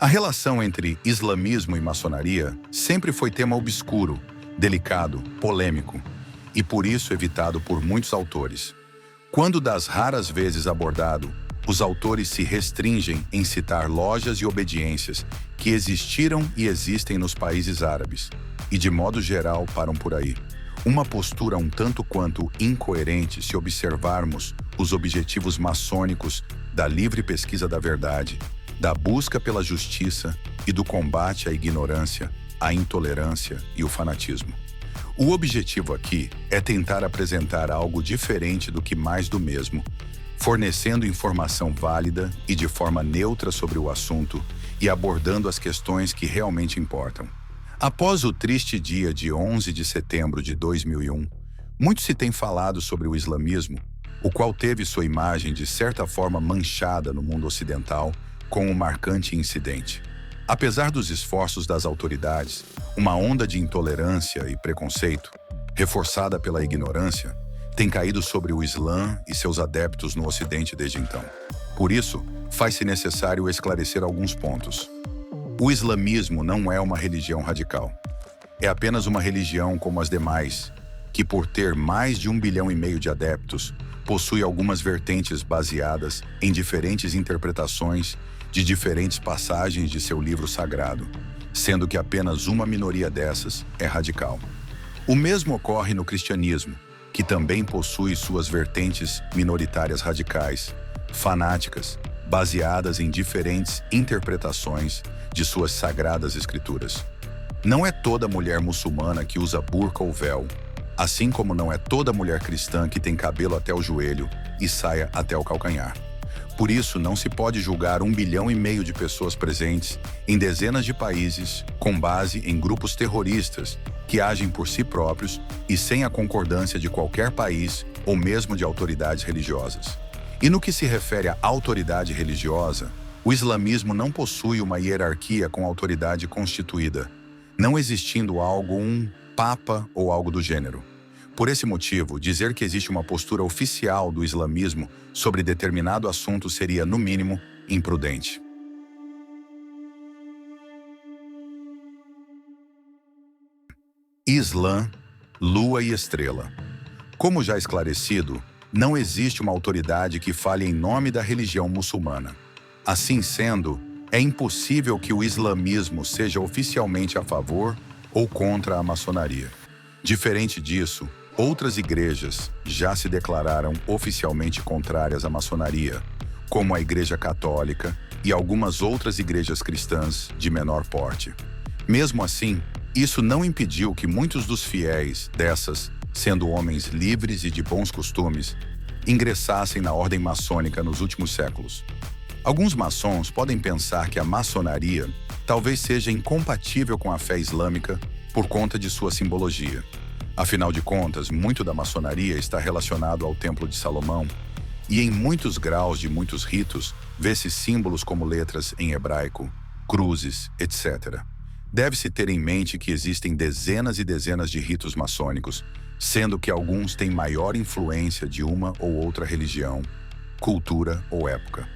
A relação entre islamismo e maçonaria sempre foi tema obscuro, delicado, polêmico, e por isso evitado por muitos autores. Quando das raras vezes abordado, os autores se restringem em citar lojas e obediências que existiram e existem nos países árabes, e de modo geral param por aí. Uma postura um tanto quanto incoerente se observarmos os objetivos maçônicos da livre pesquisa da verdade, da busca pela justiça e do combate à ignorância, à intolerância e o fanatismo. O objetivo aqui é tentar apresentar algo diferente do que mais do mesmo, fornecendo informação válida e de forma neutra sobre o assunto e abordando as questões que realmente importam. Após o triste dia de 11 de setembro de 2001, muito se tem falado sobre o islamismo, o qual teve sua imagem de certa forma manchada no mundo ocidental com um marcante incidente. Apesar dos esforços das autoridades, uma onda de intolerância e preconceito, reforçada pela ignorância, tem caído sobre o Islã e seus adeptos no Ocidente desde então. Por isso, faz-se necessário esclarecer alguns pontos. O islamismo não é uma religião radical. É apenas uma religião como as demais, que por ter mais de 1,5 bilhão de adeptos, possui algumas vertentes baseadas em diferentes interpretações de diferentes passagens de seu livro sagrado, sendo que apenas uma minoria dessas é radical. O mesmo ocorre no cristianismo, que também possui suas vertentes minoritárias radicais, fanáticas, baseadas em diferentes interpretações de suas sagradas escrituras. Não é toda mulher muçulmana que usa burca ou véu, assim como não é toda mulher cristã que tem cabelo até o joelho e saia até o calcanhar. Por isso, não se pode julgar 1,5 bilhão de pessoas presentes em dezenas de países com base em grupos terroristas que agem por si próprios e sem a concordância de qualquer país ou mesmo de autoridades religiosas. E no que se refere à autoridade religiosa, o islamismo não possui uma hierarquia com autoridade constituída, não existindo um papa ou algo do gênero. Por esse motivo, dizer que existe uma postura oficial do islamismo sobre determinado assunto seria, no mínimo, imprudente. Islã, Lua e Estrela. Como já esclarecido, não existe uma autoridade que fale em nome da religião muçulmana. Assim sendo, é impossível que o islamismo seja oficialmente a favor ou contra a maçonaria. Diferente disso, outras igrejas já se declararam oficialmente contrárias à maçonaria, como a Igreja Católica e algumas outras igrejas cristãs de menor porte. Mesmo assim, isso não impediu que muitos dos fiéis dessas, sendo homens livres e de bons costumes, ingressassem na ordem maçônica nos últimos séculos. Alguns maçons podem pensar que a maçonaria talvez seja incompatível com a fé islâmica por conta de sua simbologia. Afinal de contas, muito da maçonaria está relacionado ao Templo de Salomão e em muitos graus de muitos ritos vê-se símbolos como letras em hebraico, cruzes, etc. Deve-se ter em mente que existem dezenas e dezenas de ritos maçônicos, sendo que alguns têm maior influência de uma ou outra religião, cultura ou época.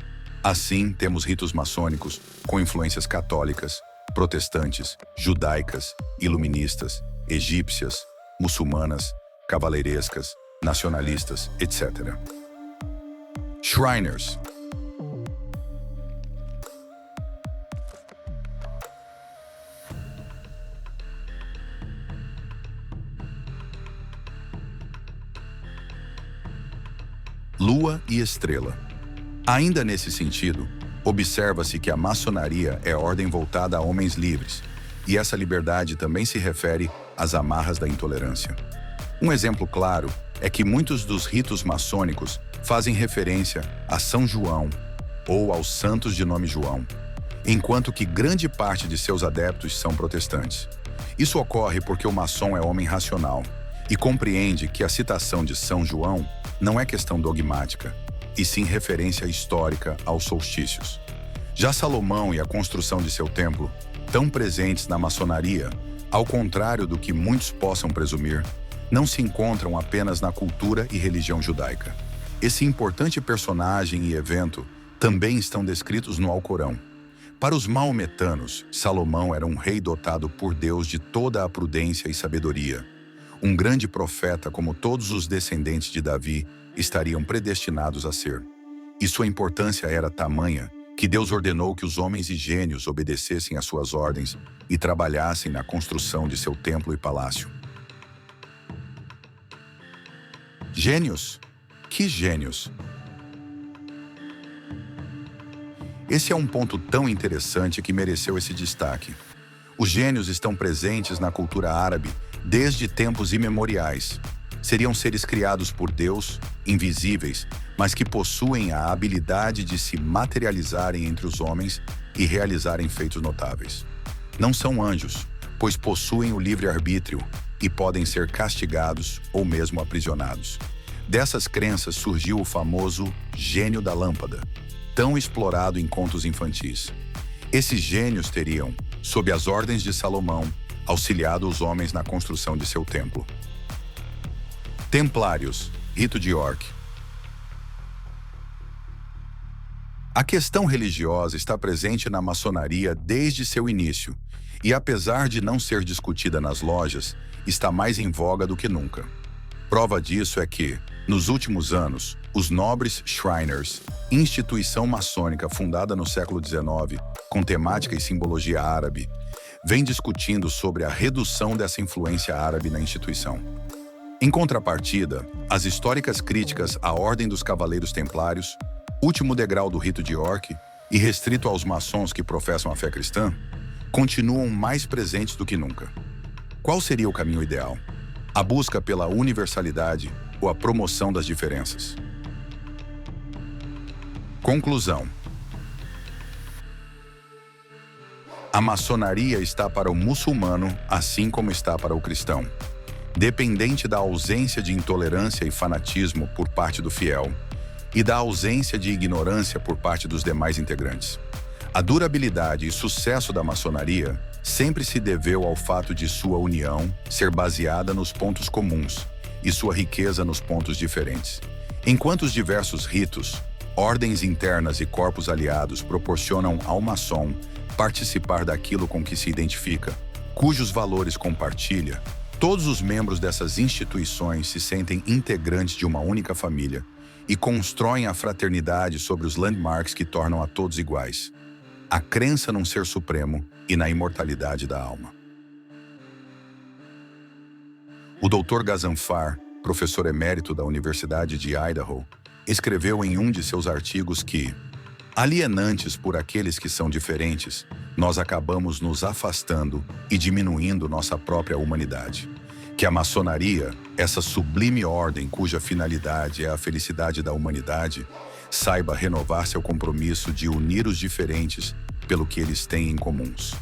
Assim, temos ritos maçônicos com influências católicas, protestantes, judaicas, iluministas, egípcias, muçulmanas, cavaleirescas, nacionalistas, etc. Shriners. Lua e Estrela. Ainda nesse sentido, observa-se que a maçonaria é ordem voltada a homens livres, e essa liberdade também se refere às amarras da intolerância. Um exemplo claro é que muitos dos ritos maçônicos fazem referência a São João ou aos santos de nome João, enquanto que grande parte de seus adeptos são protestantes. Isso ocorre porque o maçom é homem racional e compreende que a citação de São João não é questão dogmática, e sim referência histórica aos solstícios. Já Salomão e a construção de seu templo, tão presentes na maçonaria, ao contrário do que muitos possam presumir, não se encontram apenas na cultura e religião judaica. Esse importante personagem e evento também estão descritos no Alcorão. Para os maometanos, Salomão era um rei dotado por Deus de toda a prudência e sabedoria. Um grande profeta, como todos os descendentes de Davi, estariam predestinados a ser. E sua importância era tamanha que Deus ordenou que os homens e gênios obedecessem às suas ordens e trabalhassem na construção de seu templo e palácio. Gênios? Que gênios? Esse é um ponto tão interessante que mereceu esse destaque. Os gênios estão presentes na cultura árabe desde tempos imemoriais. Seriam seres criados por Deus, invisíveis, mas que possuem a habilidade de se materializarem entre os homens e realizarem feitos notáveis. Não são anjos, pois possuem o livre-arbítrio e podem ser castigados ou mesmo aprisionados. Dessas crenças surgiu o famoso gênio da lâmpada, tão explorado em contos infantis. Esses gênios teriam, sob as ordens de Salomão, auxiliado os homens na construção de seu templo. Templários, rito de York. A questão religiosa está presente na maçonaria desde seu início, e apesar de não ser discutida nas lojas, está mais em voga do que nunca. Prova disso é que, nos últimos anos, os nobres Shriners, instituição maçônica fundada no século XIX, com temática e simbologia árabe, vem discutindo sobre a redução dessa influência árabe na instituição. Em contrapartida, as históricas críticas à Ordem dos Cavaleiros Templários, último degrau do rito de York e restrito aos maçons que professam a fé cristã, continuam mais presentes do que nunca. Qual seria o caminho ideal? A busca pela universalidade ou a promoção das diferenças? Conclusão. A maçonaria está para o muçulmano, assim como está para o cristão. Dependente da ausência de intolerância e fanatismo por parte do fiel e da ausência de ignorância por parte dos demais integrantes. A durabilidade e sucesso da maçonaria sempre se deveu ao fato de sua união ser baseada nos pontos comuns e sua riqueza nos pontos diferentes. Enquanto os diversos ritos, ordens internas e corpos aliados proporcionam ao maçom participar daquilo com que se identifica, cujos valores compartilha, todos os membros dessas instituições se sentem integrantes de uma única família e constroem a fraternidade sobre os landmarks que tornam a todos iguais. A crença num ser supremo e na imortalidade da alma. O Dr. Ghazanfar, professor emérito da Universidade de Idaho, escreveu em um de seus artigos que, alienantes por aqueles que são diferentes, nós acabamos nos afastando e diminuindo nossa própria humanidade. Que a maçonaria, essa sublime ordem cuja finalidade é a felicidade da humanidade, saiba renovar seu compromisso de unir os diferentes pelo que eles têm em comuns.